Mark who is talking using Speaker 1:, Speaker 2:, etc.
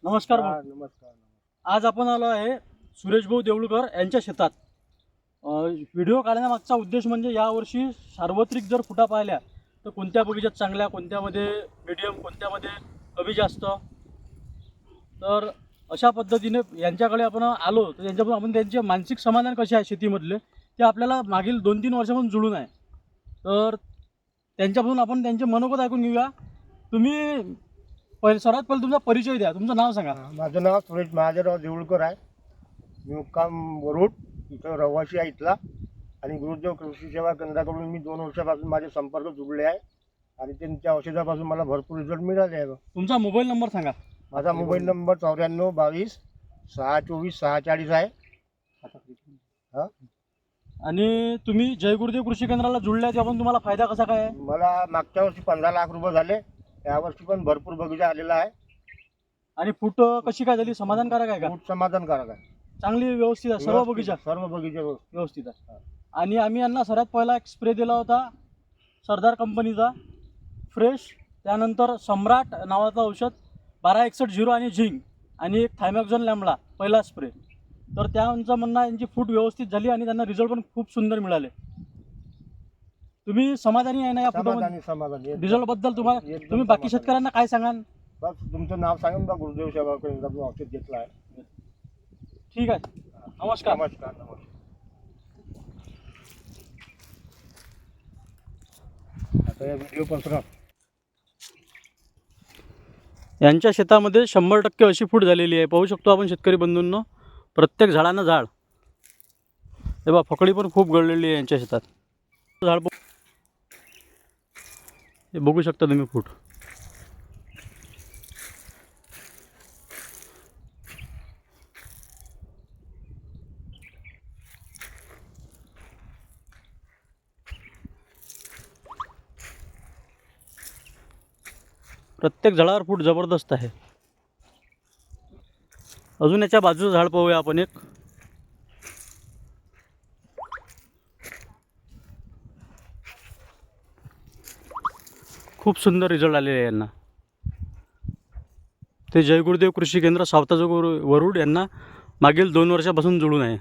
Speaker 1: नमस्कार भाऊ.
Speaker 2: नमस्कार.
Speaker 1: आज आपण आलो आहे सुरेश भाऊ देऊळकर यांच्या शेतात. व्हिडिओ काढण्यामागचा उद्देश म्हणजे यावर्षी सार्वत्रिक जर फुटा पाहिल्या तर कोणत्या बगीचात चांगल्या, कोणत्यामध्ये मीडियम, कोणत्यामध्ये कमी जास्त. तर अशा पद्धतीने यांच्याकडे आपण आलो तर यांच्यापासून आपण त्यांचे मानसिक समाधान कसे आहे शेतीमधले ते आपल्याला मागील 2-3 वर्षापासून जुळून आहे. तर त्यांच्यापासून आपण त्यांचे मनोगत ऐकून घेऊया. तुम्ही सर्वात पहिले तुमचा परिचय द्या, तुमचं नाव सांगा.
Speaker 2: माझं नाव सुरेश महादेवराव देऊळकर आहे. मी मुक्काम वरुड इथं रहिवासी आहे इथला. आणि गुरुदेव कृषी सेवा केंद्राकडून मी 2 वर्षापासून माझे संपर्क जुळले आहे आणि त्यांच्या औषधापासून मला भरपूर रिझल्ट मिळाले आहे.
Speaker 1: तुमचा मोबाईल नंबर सांगा.
Speaker 2: माझा मोबाईल नंबर 94 22 624 640 आहे. हां.
Speaker 1: आणि तुम्ही जय गुरुदेव कृषी केंद्राला जुळल्या त्यापासून तुम्हाला फायदा कसा काय आहे?
Speaker 2: मला मागच्या वर्षी 15 लाख रुपये झाले. यावर्षी पण भरपूर बगीचा आलेला आहे.
Speaker 1: आणि फूट कशी काय झाली, समाधानकारक आहे का?
Speaker 2: खूप समाधानकारक आहे.
Speaker 1: चांगली व्यवस्थित आहे सर्व बगीचा?
Speaker 2: सर्व बगीचा
Speaker 1: व्यवस्थित आहे. आणि आम्ही यांना सर्वात पहिला एक स्प्रे दिला होता सरदार कंपनीचा फ्रेश, त्यानंतर सम्राट नावाचं औषध 1261 आणि झिंक, आणि एक थायमॅक्झॉन लॅम्बडा पहिला स्प्रे. तर त्यांचं म्हणणं यांची फूट व्यवस्थित झाली आणि त्यांना रिझल्ट पण खूप सुंदर मिळाले. तुम्ही समाधानी आहे ना या फुटामध्ये?
Speaker 2: समाधानी
Speaker 1: रिझल्टबद्दल तुम्ही बाकी शेतकऱ्यांना काय सांगाल?
Speaker 2: बस तुमचं नाव सांगून बा, गुरुदेव सेवा केंद्रातून औषध घेतलं आहे.
Speaker 1: ठीक आहे. नमस्कार.
Speaker 2: नमस्कार. नमस्कार. आता या व्हिडिओ पण
Speaker 1: यांच्या शेतामध्ये 100% अशी फूट झालेली आहे. पाहू शकतो आपण शेतकरी बंधूंनो, प्रत्येक झाडानं झाड. हे बा, फकडी पण खूप गळलेली आहे यांच्या शेतात. झाड हे बघू शकता तुम्ही फूट. प्रत्येक झाडावर फूट जबरदस्त आहे. अजून याच्या बाजूचं झाड पाहूया आपण एक. खूप सुंदर रिझल्ट आलेले आहे यांना. ते जय गुरुदेव कृषी केंद्र सावताजोग वरुड यांना मागील 2 वर्षापासून जुळून आहे.